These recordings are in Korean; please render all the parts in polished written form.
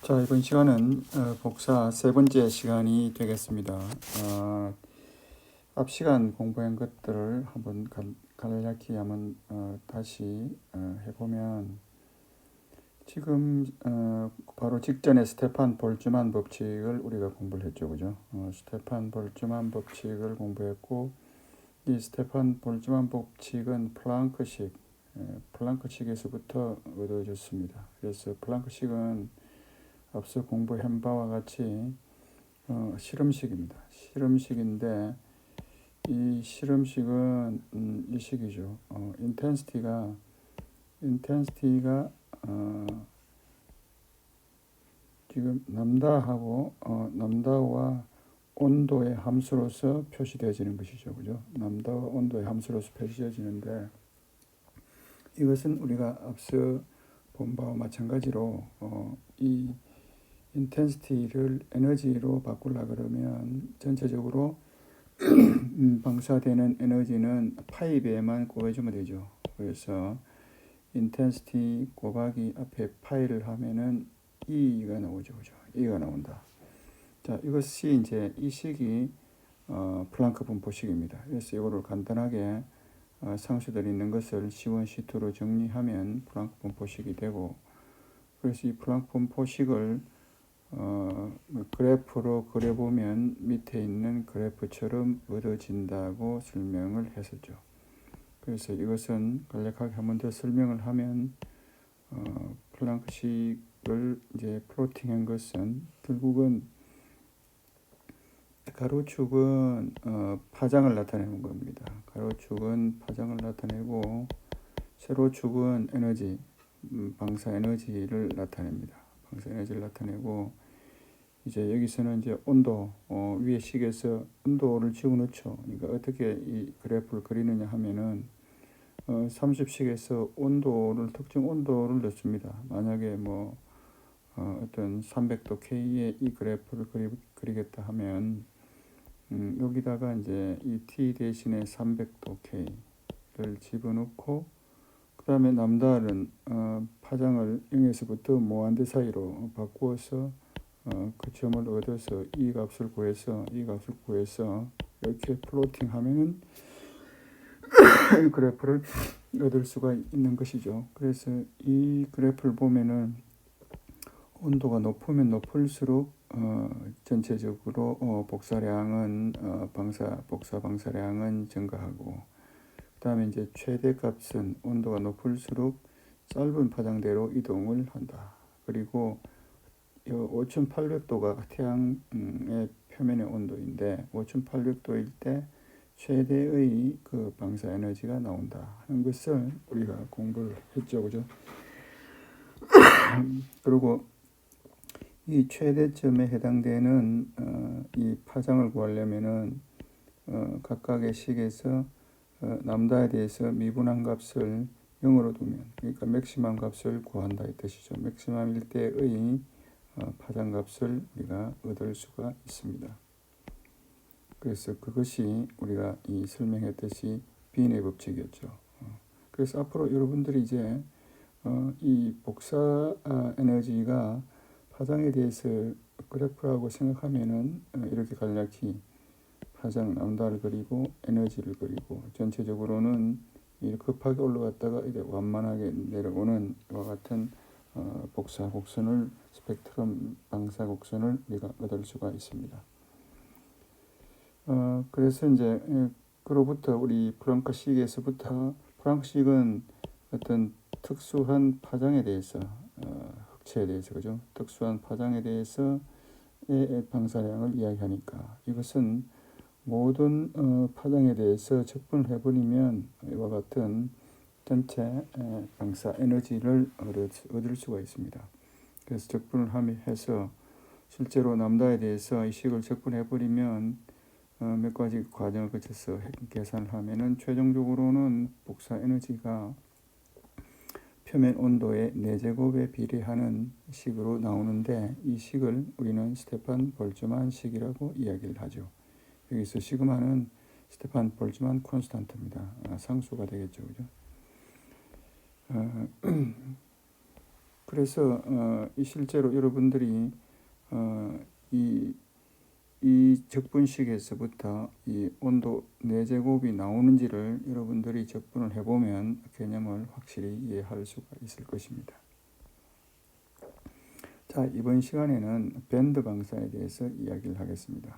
자, 이번 시간은 복사 세 번째 시간이 되겠습니다. 앞 시간 공부한 것들을 한번 간략히 한번 다시 해보면 지금 바로 직전에 스테판 볼츠만 법칙을 우리가 공부를 했죠, 그죠? 스테판 볼츠만 법칙을 공부했고 이 스테판 볼츠만 법칙은 플랑크식에서부터 얻어졌습니다. 그래서 플랑크식은 앞서 공부한 바와 같이 실험식입니다. 실험식인데 이 실험식은 이 식이죠. 인텐시티가 지금 남다와 온도의 함수로서 표시되어지는 것이죠, 그죠? 남다와 온도의 함수로서 표시되어지는데 이것은 우리가 앞서 본 바와 마찬가지로 이 인텐시티를 에너지로 바꾸려 그러면 전체적으로 방사되는 에너지는 파이배만 곱해주면 되죠. 그래서 인텐시티 곱하기 앞에 파이를 하면은 E가 나오죠. 그죠? E가 나온다. 자, 이것이 이제 이 식이 플랑크 분포식입니다. 그래서 이거를 간단하게 상수들이 있는 것을 C1, C2로 정리하면 플랑크 분포식이 되고, 그래서 이 플랑크 분포식을 그래프로 그려보면 밑에 있는 그래프처럼 얻어진다고 설명을 했었죠. 그래서 이것은 간략하게 한 번 더 설명을 하면 플랑크식을 이제 플로팅한 것은 결국은 가로축은 파장을 나타내는 겁니다. 가로축은 파장을 나타내고 세로축은 에너지, 방사 에너지를 나타냅니다. 방사 에너지를 나타내고 이제 여기서는 이제 온도 위에 식에서 온도를 집어넣죠. 그러니까 어떻게 이 그래프를 그리느냐 하면은 30식에서 온도를 특정 온도를 넣습니다. 만약에 뭐 어떤 300도 K의 이 그래프를 그리겠다 하면 여기다가 이제 이 T 대신에 300도 K를 집어넣고 그 다음에 남다른 파장을 0에서부터 무한대 사이로 바꾸어서 그 점을 얻어서 이 값을 구해서 이렇게 플로팅 하면은 이 그래프를 얻을 수가 있는 것이죠. 그래서 이 그래프를 보면은 온도가 높으면 높을수록 전체적으로 복사량은 복사 방사량은 증가하고 그 다음에 이제 최대값은 온도가 높을수록 짧은 파장대로 이동을 한다. 그리고 5800도가 태양의 표면의 온도인데 5800도일 때 최대의 그 방사 에너지가 나온다 하는 것을 우리가 공부를 했죠, 그죠? 그리고 이 최대점에 해당되는 이 파장을 구하려면은 각각의 식에서 남다에 대해서 미분한 값을 0으로 두면, 그러니까 맥시멈 값을 구한다 이 뜻이죠. 맥시멈일 때의 파장 값을 우리가 얻을 수가 있습니다. 그래서 그것이 우리가 이 설명했듯이 빈의 법칙이었죠. 그래서 앞으로 여러분들이 이제 이 복사 에너지가 파장에 대해서 그래프라고 생각하면은 이렇게 간략히 파장 남다를 그리고 에너지를 그리고 전체적으로는 급하게 올라갔다가 이제 완만하게 내려오는 이와 같은 복사 곡선을 스펙트럼 방사 곡선을 우리가 얻을 수가 있습니다. 그래서 이제 그로부터 우리 플랑크식에서부터 플랑크식은 어떤 특수한 파장에 대해서 흑체에 대해서 그죠? 특수한 파장에 대해서의 방사량을 이야기하니까 이것은 모든 파장에 대해서 적분을 해버리면 이와 같은 전체 방사 에너지를 얻을 수가 있습니다. 그래서 적분을 해서 실제로 남다에 대해서 이 식을 적분해버리면 몇 가지 과정을 거쳐서 계산을 하면은 최종적으로는 복사 에너지가 표면 온도의 4제곱에 비례하는 식으로 나오는데 이 식을 우리는 스테판 볼츠만 식이라고 이야기를 하죠. 여기서 시그마는 스테판 볼츠만 콘스탄트입니다. 상수가 되겠죠, 그죠? 그래서 이 실제로 여러분들이 이, 이 적분식에서부터 이 온도 4제곱이 나오는지를 여러분들이 적분을 해보면 개념을 확실히 이해할 수가 있을 것입니다. 자, 이번 시간에는 밴드 방사에 대해서 이야기를 하겠습니다.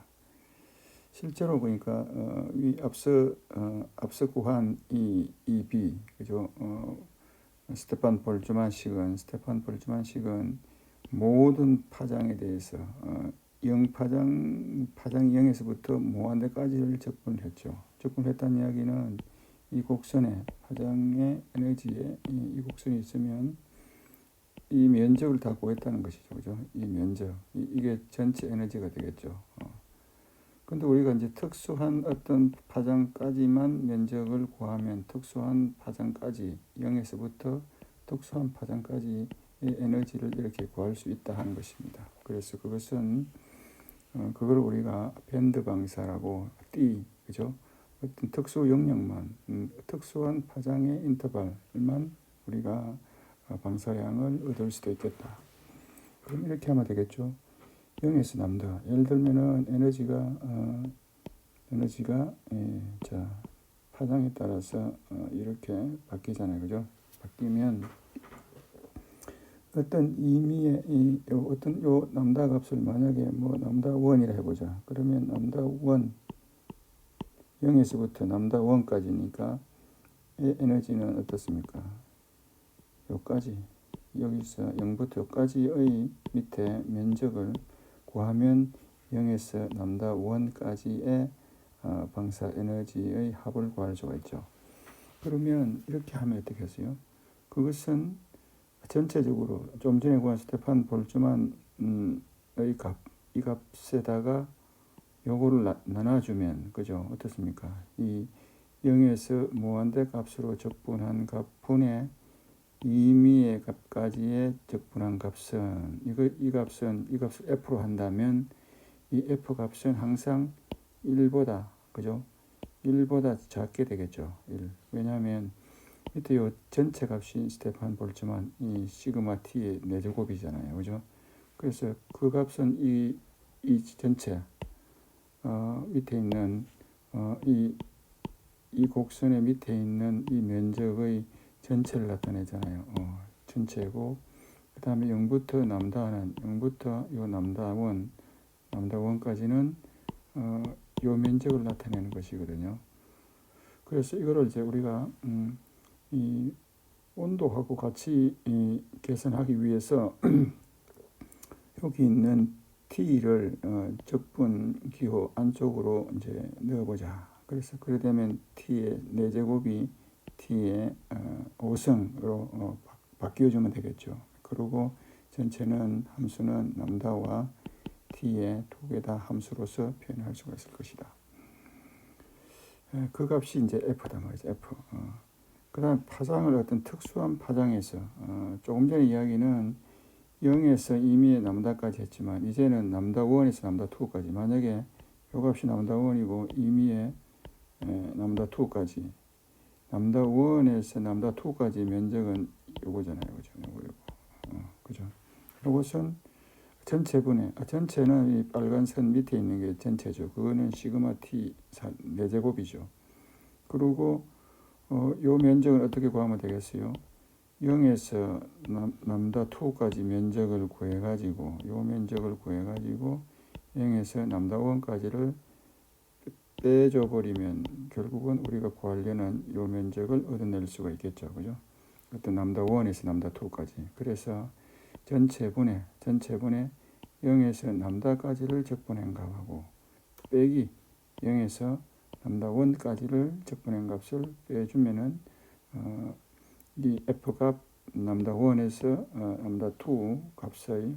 실제로 보니까 앞서 구한 이 B, 그죠? 스테판 볼츠만식은 모든 파장에 대해서 0파장 0에서부터 무한대까지를 적분했죠. 적분했다는 이야기는 이 곡선의 파장의 에너지에 이 곡선이 있으면 이 면적을 다 구했다는 것이죠. 그죠? 이 면적. 이게 전체 에너지가 되겠죠. 근데 우리가 이제 특수한 어떤 파장까지만 면적을 구하면 특수한 파장까지 0에서부터 특수한 파장까지의 에너지를 이렇게 구할 수 있다 하는 것입니다. 그래서 그것은 그걸 우리가 밴드 방사라고 그죠? 어떤 특수 영역만 특수한 파장의 인터벌만 우리가 방사량을 얻을 수도 있겠다. 그럼 이렇게 하면 되겠죠. 0에서 남다. 예를 들면은 에너지가 자 파장에 따라서 이렇게 바뀌잖아요, 그죠? 바뀌면 어떤 의미의 어떤 요 남다 값을 만약에 뭐 남다 1이라 해보자. 그러면 남다 1 0에서부터 남다 1까지니까 에너지는 어떻습니까? 요까지 여기서 0부터 요까지의 밑에 면적을 구하면 0에서 남다 1까지의 방사 에너지의 합을 구할 수가 있죠. 그러면 이렇게 하면 어떻게 하세요? 그것은 전체적으로 좀 전에 구한 스테판 볼츠만의 값, 이 값에다가 요거를 나눠주면 그죠? 어떻습니까? 이 0에서 무한대 값으로 적분한 값분의 임의의 값까지의 적분한 값은 이 값을 f로 한다면 이 f 값은 항상 1보다 그죠? 1보다 작게 되겠죠. 1. 왜냐하면 밑에 요 전체 값이 스테판 볼츠만 이 시그마 t의 4제곱이잖아요. 그죠? 그래서 그 값은 이 전체 밑에 있는 이 곡선의 밑에 있는 이 면적의 전체를 나타내잖아요. 전체고 그 다음에 0부터 남다는 0부터 요 남다 1까지는 요 면적을 나타내는 것이거든요. 그래서 이거를 이제 우리가 이 온도하고 같이 계산하기 위해서 여기 있는 T를 적분 기호 안쪽으로 이제 넣어보자. 그래서 그래 되면 T의 4제곱이 T의 5승으로 바뀌어주면 되겠죠. 그리고 전체는 함수는 남다와 T의 2개 다 함수로서 표현할 수가 있을 것이다. 그 값이 이제 F다 말이죠. F. 그 다음 파장을 어떤 특수한 파장에서 조금 전에 이야기는 0에서 임의의 남다까지 했지만 이제는 남다 1에서 남다 2까지 만약에 요 값이 남다 1이고 임의의 남다 2까지 남다 1에서 남다 2까지 면적은 요거잖아요. 그죠? 그죠? 요것은 전체분의 전체는 이 빨간 선 밑에 있는 게 전체죠. 그거는 시그마 t 4제곱이죠. 그리고 요 면적을 어떻게 구하면 되겠어요? 0에서 남다 2까지 면적을 구해가지고 요 면적을 구해가지고 0에서 남다 1까지를 빼줘 버리면 결국은 우리가 구하려는 요 면적을 얻어낼 수가 있겠죠. 그죠? 어떤 남다 1에서 남다 2까지. 그래서 전체분의 0에서 남다까지를 적분한 값하고 빼기 0에서 남다 1까지를 적분한 값을 빼주면은 이 f값 남다 1에서 남다 2 값을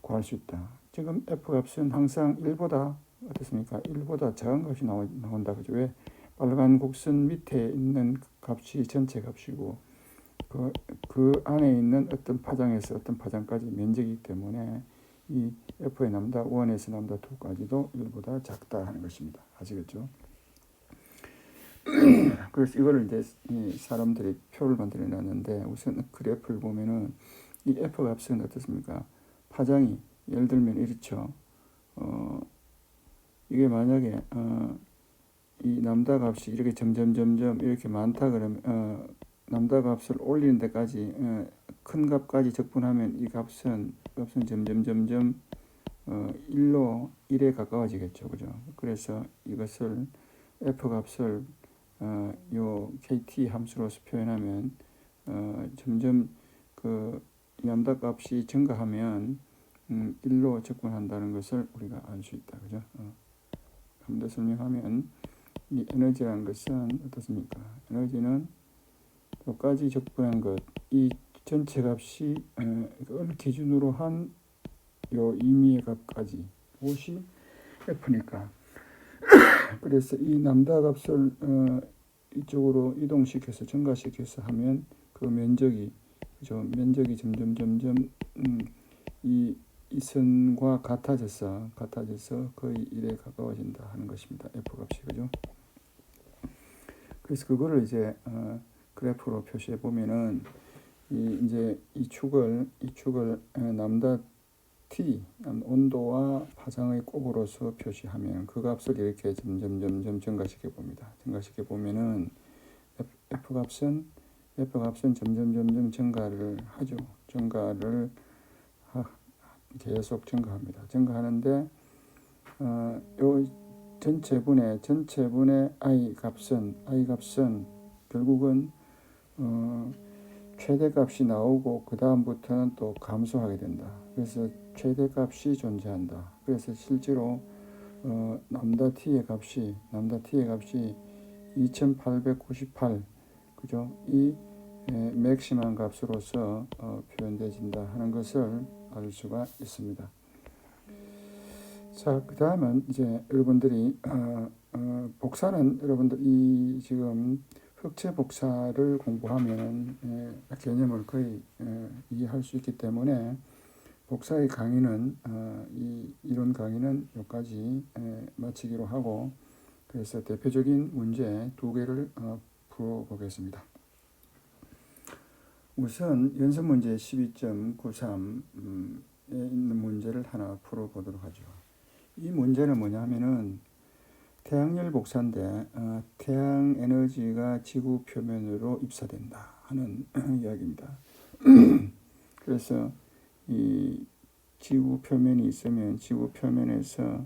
구할 수 있다. 지금 f값은 항상 1보다 어떻습니까? 1보다 작은 값이 나온다. 그죠? 왜? 빨간 곡선 밑에 있는 값이 전체 값이고 그 안에 있는 어떤 파장에서 어떤 파장까지 면적이기 때문에 이 f의 남다 1에서 남다 2까지도 1보다 작다 하는 것입니다. 아시겠죠? 그래서 이거를 이제 사람들이 표를 만들어 놨는데 우선 그래프를 보면은 이 F 값은 어떻습니까? 파장이 예를 들면 이렇죠. 이게 만약에 이 람다 값이 이렇게 점점 이렇게 많다 그러면 람다 값을 올리는 데까지 큰 값까지 적분하면 이 값은 점점 1에 가까워지겠죠. 그죠? 그래서 이것을 F 값을 요 KT 함수로서 표현하면 점점 그 람다 값이 증가하면 1로 접근한다는 것을 우리가 알 수 있다. 그죠? 한 번 더 설명하면 이 에너지라는 것은 어떻습니까? 에너지는 여기까지 접근한 것, 이 전체 값이 이걸 기준으로 한 요 임의의 값까지 이것이 F니까 그래서 이 람다 값을 이쪽으로 이동시켜서 증가시켜서 하면 그 면적이 그죠? 면적이 점점 이 선과 같아져서 거의 1에 가까워진다 하는 것입니다. F 값이 그죠? 그래서 그거를 이제 그래프로 표시해 보면은 이제 이 축을 람다 T 온도와 파장의 곱으로서 표시하면 그 값을 이렇게 점점 증가시켜 봅니다. 증가시켜 보면은 F 값은 점점 증가를 하죠. 계속 증가합니다. 증가하는데 요 전체분의 I 값은 결국은 최대값이 나오고 그 다음부터는 또 감소하게 된다. 그래서 최대값이 존재한다. 그래서 실제로 람다 T의 값이 2898 그죠? 이 맥시멈 값으로서 표현되진다 하는 것을 알 수가 있습니다. 자, 그 다음은 이제 여러분들이 복사는 여러분들이 지금 흑체 복사를 공부하면 개념을 거의 이해할 수 있기 때문에 복사의 강의는 이 이론 강의는 여기까지 마치기로 하고 그래서 대표적인 문제 2개를 풀어보겠습니다. 우선 연습 문제 12.93에 있는 문제를 하나 풀어보도록 하죠. 이 문제는 뭐냐면은 태양열 복사인데 태양 에너지가 지구 표면으로 입사된다 하는 이야기입니다. 그래서 이 지구 표면이 있으면 지구 표면에서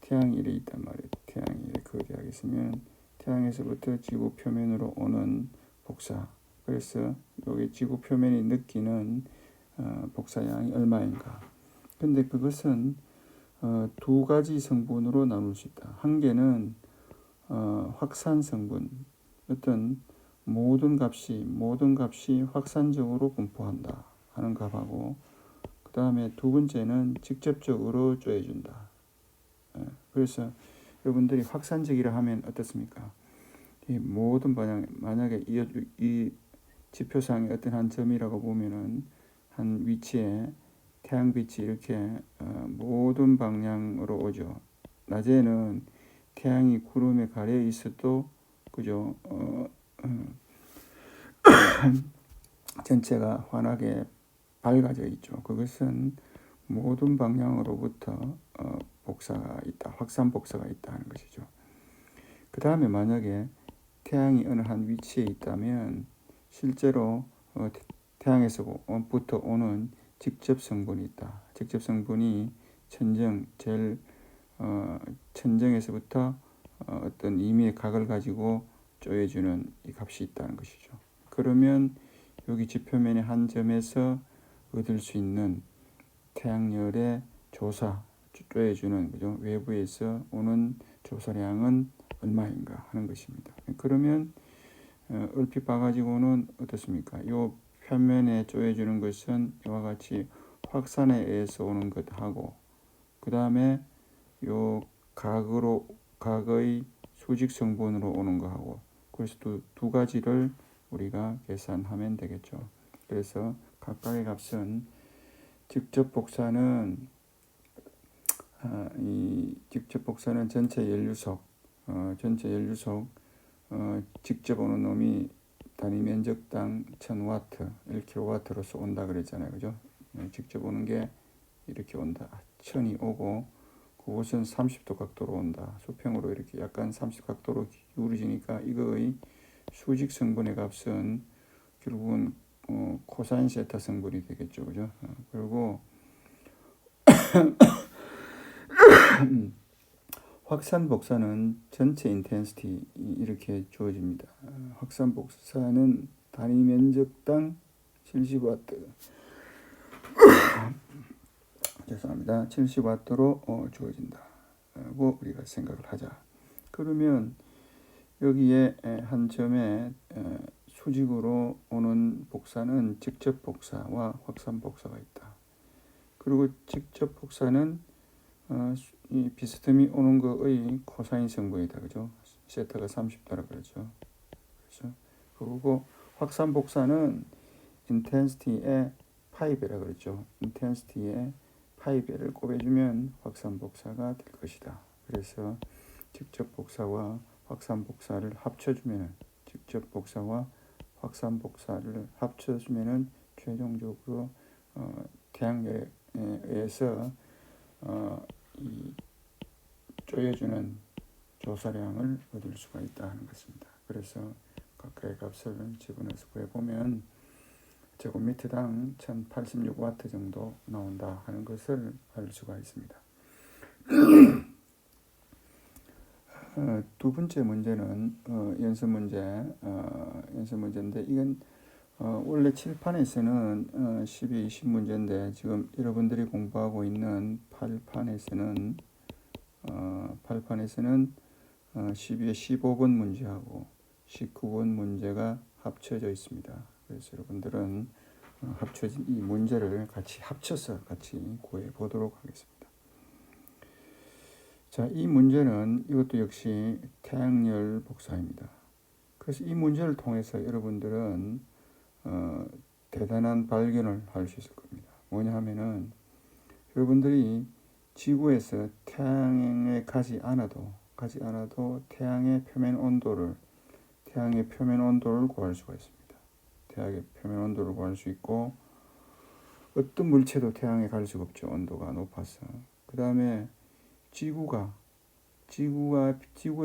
태양이 이래 있단 말이에요. 태양이 이래 거대하게 있으면 태양에서부터 지구 표면으로 오는 복사. 그래서 여기 지구 표면이 느끼는 복사량이 얼마인가. 근데 그것은 2가지 성분으로 나눌 수 있다. 한 개는 확산 성분, 어떤 모든 값이 확산적으로 분포한다 하는 값하고 그 다음에 2번째는 직접적으로 쪼여준다. 그래서 여러분들이 확산적이라 하면 어떻습니까? 이 모든 방향, 만약에 이 지표상의 어떤 한 점이라고 보면은 한 위치에 태양빛이 이렇게 모든 방향으로 오죠. 낮에는 태양이 구름에 가려 있어도 그죠? 전체가 환하게 밝아져 있죠. 그것은 모든 방향으로부터 복사가 있다. 확산 복사가 있다 하는 것이죠. 그 다음에 만약에 태양이 어느 한 위치에 있다면 실제로 태양에서부터 오는 직접 성분이 있다. 직접 성분이 천정에서부터 어떤 임의의 각을 가지고 쪼여주는 이 값이 있다는 것이죠. 그러면 여기 지표면의 한 점에서 얻을 수 있는 태양열의 쪼여주는 그죠? 외부에서 오는 조사량은 얼마인가 하는 것입니다. 그러면 얼핏 봐가지고는 어떻습니까? 요 표면에 쪼여주는 것은 이와 같이 확산에 의해서 오는 것하고 그 다음에 요 각의 수직 성분으로 오는 것하고 그래서 두 가지를 우리가 계산하면 되겠죠. 그래서 각각의 값은 직접 복사는 전체 연료속 직접 오는 놈이 단위 면적당 1000W, 1kW로서 온다 그랬잖아요. 그죠? 직접 오는 게 이렇게 온다. 1000이 오고 그곳은 30도 각도로 온다. 수평으로 이렇게 약간 30 각도로 기울어지니까 이거의 수직 성분의 값은 결국은 코사인 세타 성분이 되겠죠. 그죠? 그리고 확산 복사는 전체 인텐시티 이렇게 주어집니다. 확산 복사는 단위 면적당 70W 죄송합니다. 70W로 주어진다. 고 우리가 생각을 하자. 그러면 여기에 한 점에 수직으로 오는 복사는 직접 복사와 확산 복사가 있다. 그리고 직접 복사는 이 비스듬히 오는 거의 코사인 성분이다. 그죠? 세타가 30도라 그러죠. 그렇죠? 그리고 확산 복사는 인텐시티의 파이배라 그랬죠. 인텐시티의 파이배를 곱해주면 확산 복사가 될 것이다. 그래서 직접 복사와 확산 복사를 합쳐주면은 직접 복사와 확산 복사를 합쳐주면은 최종적으로 태양열에 의해서 이 조여주는 조사량을 얻을 수가 있다 하는 것입니다. 그래서 각각의 값을 집어넣어서 구해보면 제곱미터당 1086W 정도 나온다 하는 것을 알 수가 있습니다. 두 번째 문제는 연습 문제인데 이건 원래 칠판에서는 12, 20문제인데 지금 여러분들이 공부하고 있는 8판에서는 12의 15번 문제하고 19번 문제가 합쳐져 있습니다. 그래서 여러분들은 합쳐진 이 문제를 같이 합쳐서 같이 구해 보도록 하겠습니다. 자, 이 문제는 이것도 역시 태양열 복사입니다. 그래서 이 문제를 통해서 여러분들은 대단한 발견을 할 수 있을 겁니다. 뭐냐 하면은 여러분들이 지구에서 태양에 가지 않아도 태양의 표면 온도를 구할 수가 있습니다. 태양의 표면 온도를 구할 수 있고 어떤 물체도 태양에 갈 수가 없죠. 온도가 높아서. 그 다음에 지구의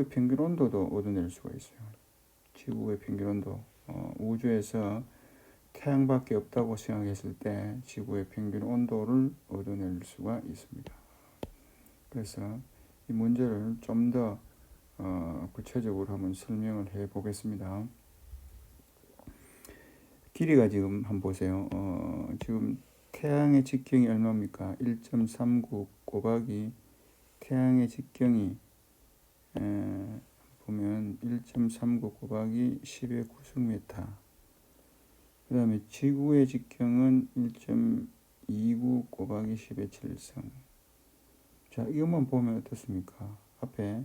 평균 온도도 얻어낼 수가 있어요. 지구의 평균 온도, 우주에서 태양밖에 없다고 생각했을 때 지구의 평균 온도를 얻어낼 수가 있습니다. 그래서 이 문제를 좀 더 구체적으로 한번 설명을 해 보겠습니다. 길이가 지금 한번 보세요. 지금 태양의 직경이 얼마입니까? 1.39 곱하기 태양의 직경이 보면 1.39 곱하기 10의 구승메타. 그 다음에 지구의 직경은 1.29 곱하기 10의 7승. 자, 이것만 보면 어떻습니까? 앞에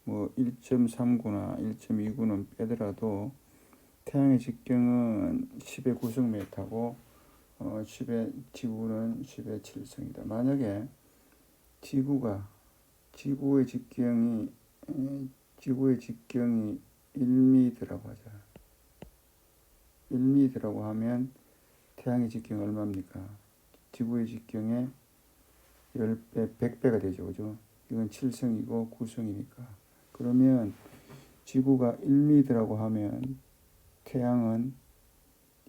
뭐 1.39나 1.29는 빼더라도 태양의 직경은 10의 9승메타고 지구는 10의 7승이다. 만약에 지구의 직경이 1m라고 하자. 1m라고 하면 태양의 직경이 얼마입니까? 지구의 직경의 10배, 100배가 되죠. 그죠? 이건 7승이고 9승이니까. 그러면 지구가 1m라고 하면 태양은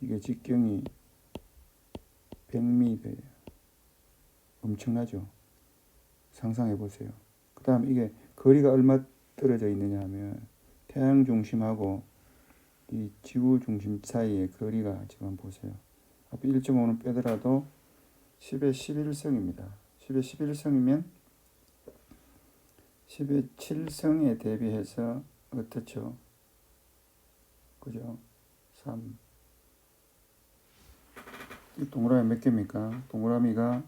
이게 직경이 100m예요. 엄청나죠? 상상해 보세요. 그 다음 이게 거리가 얼마 떨어져 있느냐 하면 태양 중심하고 이 지구 중심 사이의 거리가 지금 보세요. 앞에 1.5는 빼더라도 10의 11승입니다. 10의 11승이면 10의 7승에 대비해서 어떻죠? 그죠? 3. 이 동그라미 몇 개입니까? 동그라미가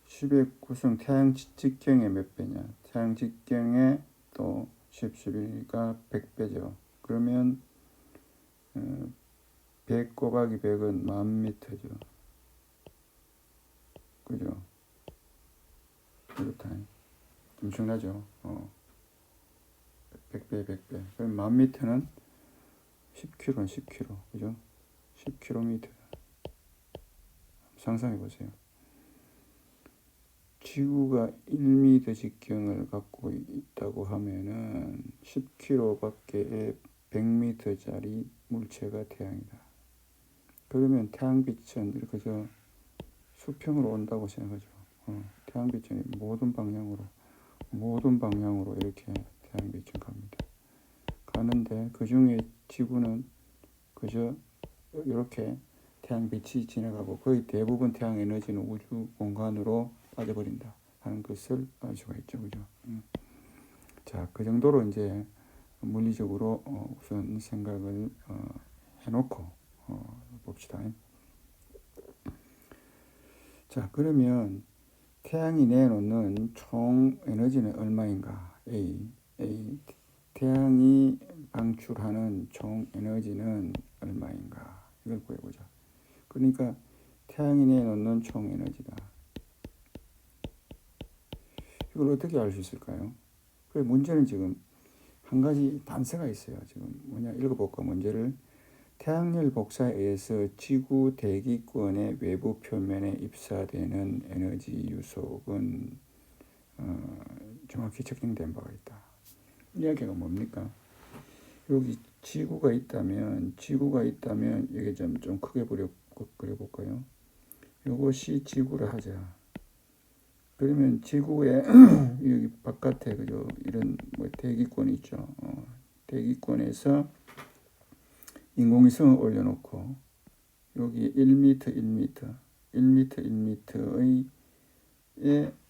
10의 9승 태양 직경의 몇 배냐? 태양 직경의 또 10, 11이니까 100배죠. 그러면 100 곱하기 100은 10,000m죠. 그죠? 그렇다. 엄청나죠? 100배, 100배. 그럼 1000m는 10km는 10km, 그죠? 10km. 상상해 보세요. 지구가 1m 직경을 갖고 있다고 하면은 10km 밖에 100m짜리 물체가 태양이다. 그러면 태양빛은 이렇게 수평으로 온다고 생각하죠. 태양빛은 모든 방향으로 이렇게 태양빛은 갑니다. 가는데 그 중에 지구는 그저 이렇게 태양빛이 지나가고 거의 대부분 태양 에너지는 우주 공간으로 빠져버린다 하는 것을 알 수가 있죠, 그죠? 자, 그 정도로 이제 물리적으로 우선 생각을 해놓고 봅시다. 자, 그러면 태양이 내놓는 총 에너지는 얼마인가? A. 태양이 방출하는 총 에너지는 얼마인가? 이걸 구해보자. 그러니까 태양이 내놓는 총 에너지다. 이걸 어떻게 알 수 있을까요? 그래, 문제는 지금 한 가지 단서가 있어요. 지금 뭐냐, 읽어볼까, 문제를. 태양열 복사에 의해서 지구 대기권의 외부 표면에 입사되는 에너지 유속은 정확히 측정된 바가 있다. 이야기가 뭡니까? 여기 지구가 있다면 여기 좀 크게 그려볼까요? 이것이 지구를 하자. 그러면 지구의 여기 바깥에 그죠, 이런 뭐 대기권 있죠. 대기권에서 인공위성을 올려놓고 여기 1m의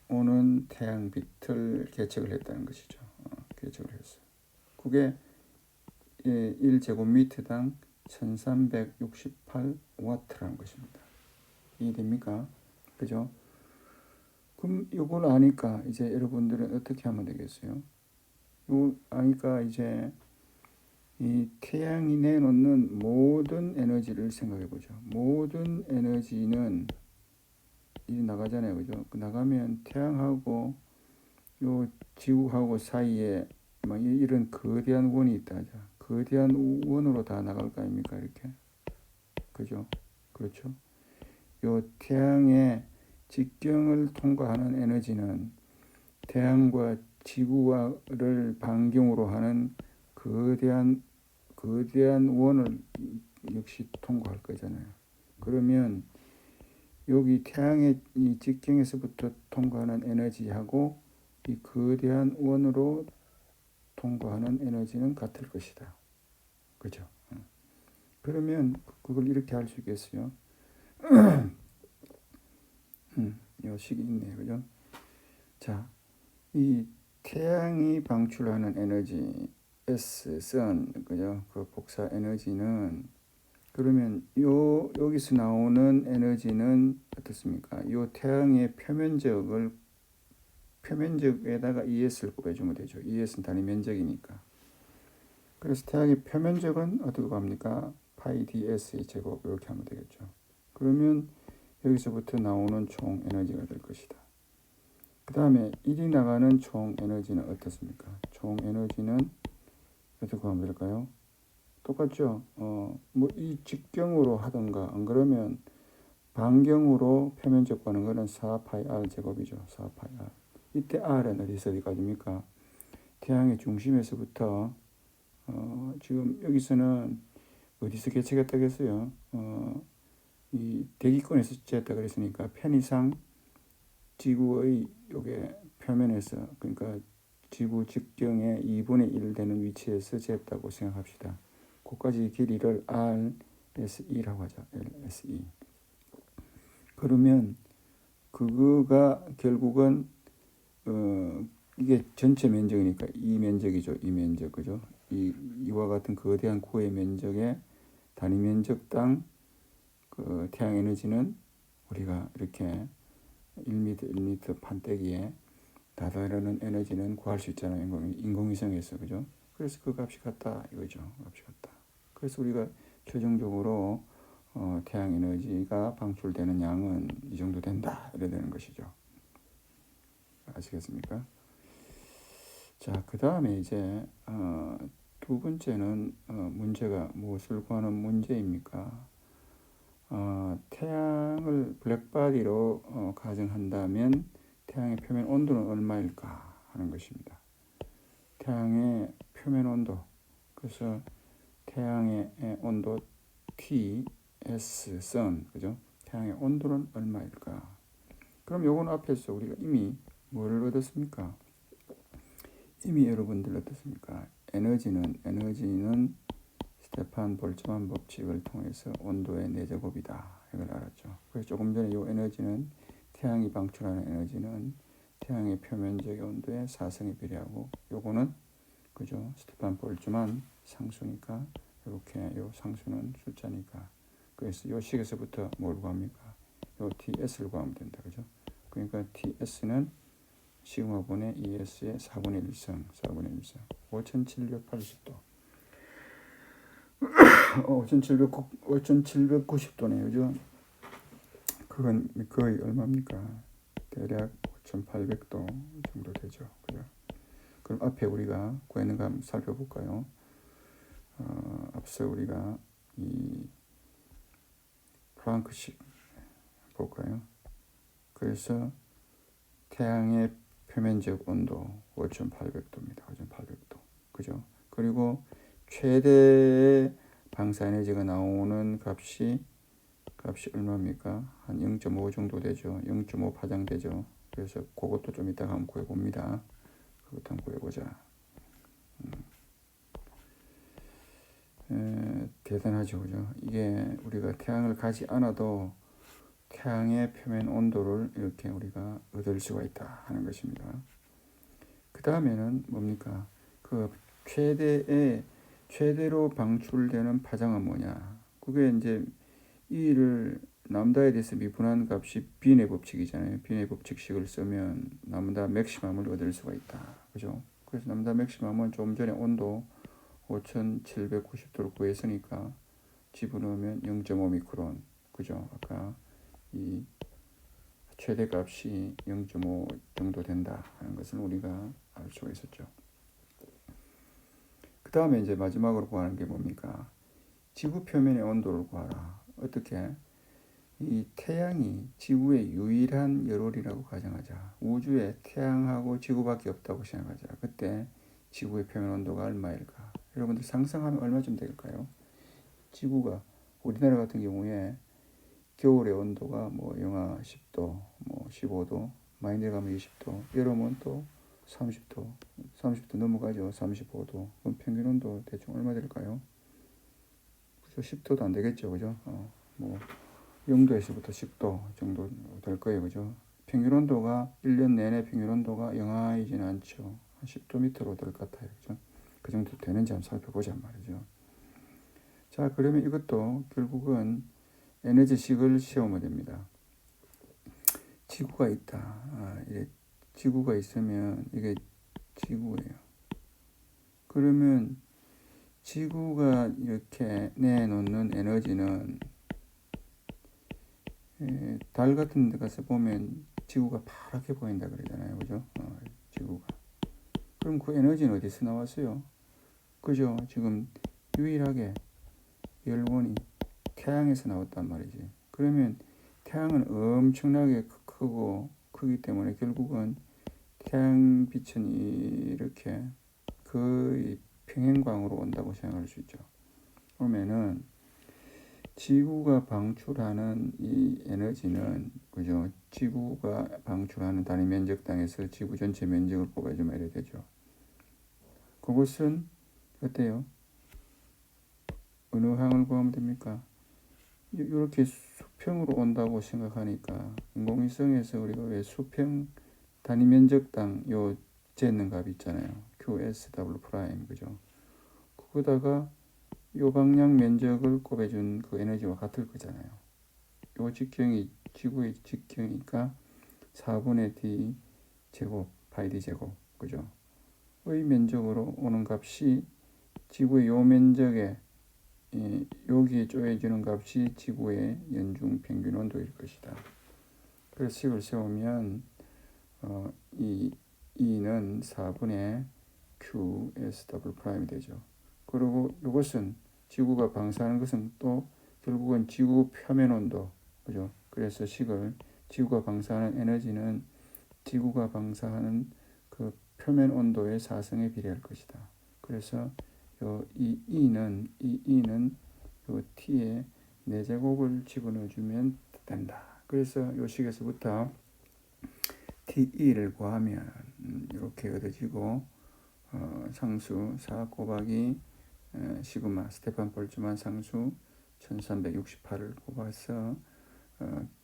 오는 태양빛을 계측을 했다는 것이죠. 계측을 했어요. 그게 1제곱미터당 1368W라는 것입니다. 이해됩니까? 그죠? 그럼 이걸 아니까 이제 여러분들은 어떻게 하면 되겠어요? 이걸 아니까 이제 이 태양이 내놓는 모든 에너지를 생각해 보죠. 모든 에너지는 이 나가잖아요, 그죠? 나가면 태양하고 요 지구하고 사이에 막 이런 거대한 원이 있다. 거대한 원으로 다 나갈 거 아닙니까, 이렇게? 그죠? 그렇죠? 요 태양의 직경을 통과하는 에너지는 태양과 지구를 반경으로 하는 거대한 원을 역시 통과할 거잖아요. 그러면 여기 태양의 이 직경에서부터 통과하는 에너지하고 이 거대한 원으로 통과하는 에너지는 같을 것이다. 그죠? 그러면 그걸 이렇게 할 수 있겠어요? 이 식이 있네, 그죠? 자, 이 태양이 방출하는 에너지 S, 선, 그죠? 그 복사 에너지는 그러면 여기서 나오는 에너지는 어떻습니까? 요 태양의 표면적에다가 ES를 곱해주면 되죠. ES는 단위 면적이니까. 그래서 태양의 표면적은 어떻게 합니까? 파이 ds 제곱 이렇게 하면 되겠죠. 그러면 여기서부터 나오는 총 에너지가 될 것이다. 그 다음에 1이 나가는 총 에너지는 어떻습니까? 총 에너지는 어떻게 하면 될까요? 똑같죠? 뭐 이 직경으로 하던가 안 그러면 반경으로 표면적 가는 거는 4파이 r 제곱이죠. 4파이 r. 이때 r은 어디까지입니까? 태양의 중심에서부터 지금 여기서는 어디서 계측했다고 했어요? 이 대기권에서 쟀다 그랬으니까 편의상 지구의 요게 표면에서, 그러니까 지구 직경의 2분의 1 되는 위치에서 쟀다고 생각합시다. 그까지 길이를 RSE라고 하자. RSE. 그러면 그거가 결국은 이게 전체 면적이니까 이 면적이죠. 이 면적, 그죠? 이와 같은 거대한 구의 면적의 단위 면적당 그 태양 에너지는 우리가 이렇게 1m 판때기에 다다르는 에너지는 구할 수 있잖아요. 인공위성에서, 그죠? 그래서 그 값이 같다 이거죠. 값이 같다. 그래서 우리가 최종적으로 태양 에너지가 방출되는 양은 이 정도 된다 이래 되는 것이죠. 아시겠습니까? 자, 그 다음에 이제 두 번째는 문제가 무엇을 구하는 문제입니까? 태양을 블랙바디로 가정한다면 태양의 표면 온도는 얼마일까 하는 것입니다. 태양의 표면 온도, 그래서 태양의 온도 T, S, sun, 그죠? 태양의 온도는 얼마일까? 그럼 요건 앞에서 우리가 이미 뭐를 얻었습니까? 이미 여러분들 어떻습니까? 에너지는 스테판 볼츠만 법칙을 통해서 온도의 4제곱이다. 이걸 알았죠. 그래서 조금 전에 이 에너지는 태양이 방출하는 에너지는 태양의 표면적 온도의 4승에 비례하고 요거는 그죠? 스테판 볼츠만 상수니까 이렇게 요 상수는 숫자니까 그래서 요 식에서부터 뭘 구합니까? 요 TS를 구하면 된다. 그죠? 그러니까 TS는 시그마분의 ES의 4분의 1성, 4분의 1성, 5780도. 5790도네요. 그죠? 그건 거의 얼마입니까? 대략 5800도 정도 되죠. 그죠? 그럼 앞에 우리가 구했는가 한번 살펴볼까요? 앞서 우리가 이 플랑크식 볼까요? 그래서 태양의 표면적 온도 5800도입니다. 5800도. 그죠? 그리고 최대 방사 에너지가 나오는 값이 얼마입니까? 한 0.5 정도 되죠. 0.5 파장 되죠. 그래서 그것도 좀 이따가 한번 구해 봅니다. 그것도 한번 구해 보자. 대단하죠. 그죠? 이게 우리가 태양을 가지 않아도 태양의 표면 온도를 이렇게 우리가 얻을 수가 있다 하는 것입니다. 그 다음에는 뭡니까? 그 최대로 방출되는 파장은 뭐냐? 그게 이제 이를 람다에 대해서 미분한 값이 빈의 법칙이잖아요. 빈의 법칙식을 쓰면 람다 맥시멈을 얻을 수가 있다. 그죠? 그래서 람다 맥시멈은 좀 전에 온도 5790도를 구했으니까 집어넣으면 0.5 미크론. 그죠? 아까 이 최대값이 0.5 정도 된다 하는 것을 우리가 알 수가 있었죠. 그 다음에 이제 마지막으로 구하는 게 뭡니까? 지구 표면의 온도를 구하라. 어떻게? 이 태양이 지구의 유일한 열월이라고 가정하자. 우주에 태양하고 지구밖에 없다고 생각하자. 그때 지구의 표면 온도가 얼마일까? 여러분들 상상하면 얼마쯤 될까요? 지구가 우리나라 같은 경우에 겨울의 온도가 뭐 영하 10도, 뭐 15도, 많이 내려가면 20도, 여름은 또 30도, 30도 넘어가죠. 35도. 그럼 평균 온도 대충 얼마 될까요? 그죠? 10도도 안 되겠죠. 그죠? 뭐 0도에서부터 10도 정도 될 거예요. 그죠? 평균 온도가 1년 내내 평균 온도가 영하이지는 않죠. 한 10도 밑으로 될 것 같아요. 그죠? 그 정도 되는지 한번 살펴보자 말이죠. 자, 그러면 이것도 결국은 에너지식을 시험하면 됩니다. 지구가 있다. 이게 지구가 있으면 이게 지구예요. 그러면 지구가 이렇게 내놓는 에너지는 달 같은 데 가서 보면 지구가 파랗게 보인다 그러잖아요. 그죠? 지구가. 그럼 그 에너지는 어디서 나왔어요? 그죠? 지금 유일하게 열원이 태양에서 나왔단 말이지. 그러면 태양은 엄청나게 크기 때문에 결국은 태양빛은 이렇게 거의 평행광으로 온다고 생각할 수 있죠. 그러면은 지구가 방출하는 이 에너지는 그죠? 지구가 방출하는 단위 면적당에서 지구 전체 면적을 뽑아주면 이래 되죠. 그것은 어때요? 어느 항을 구하면 됩니까? 이렇게 수평으로 온다고 생각하니까 인공위성에서 우리가 왜 수평 단위 면적당 요 재는 값 있잖아요. QSW 프라임 그죠? 그거다가 요 방향 면적을 곱해준 그 에너지와 같을 거잖아요. 요 직경이 지구의 직경이니까 4분의 D 제곱 파이 D 제곱 그죠? 의 면적으로 오는 값이 지구의 요 면적에 여기에 쪼여지는 값이 지구의 연중 평균 온도일 것이다. 그래서 식을 세우면 이 E는 4분의 QS 더블 프라임이 되죠. 그리고 이것은 지구가 방사하는 것은 또 결국은 지구 표면 온도, 그죠? 그래서 식을 지구가 방사하는 에너지는 지구가 방사하는 그 표면 온도의 4승에 비례할 것이다. 그래서 이 E는 요 T에 4제곱을 집어넣어주면 된다. 그래서 이 식에서부터 TE를 구하면 이렇게 얻어지고 상수 4 곱하기 시그마 스테판 볼츠만 상수 1368을 곱해서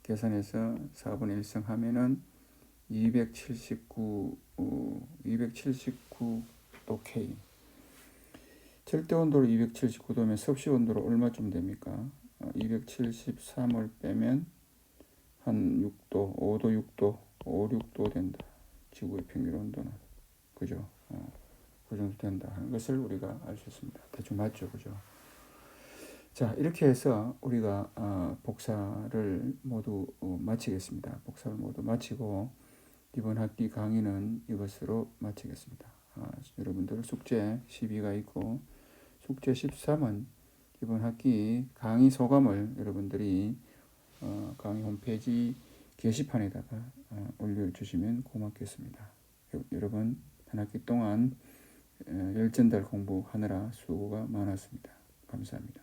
계산해서 4분의 1승 하면은 279도 K. 절대 온도로 279도면 섭씨 온도로 얼마쯤 됩니까? 273을 빼면 한 6도, 5도, 6도, 5, 6도 된다. 지구의 평균 온도는. 그죠? 그 정도 된다 하는 것을 우리가 알 수 있습니다. 대충 맞죠? 그죠? 자, 이렇게 해서 우리가 복사를 모두 마치겠습니다. 복사를 모두 마치고 이번 학기 강의는 이것으로 마치겠습니다. 여러분들 숙제 12가 있고 숙제 13은 이번 학기 강의 소감을 여러분들이 강의 홈페이지 게시판에다가 올려주시면 고맙겠습니다. 여러분 한 학기 동안 열전달 공부하느라 수고가 많았습니다. 감사합니다.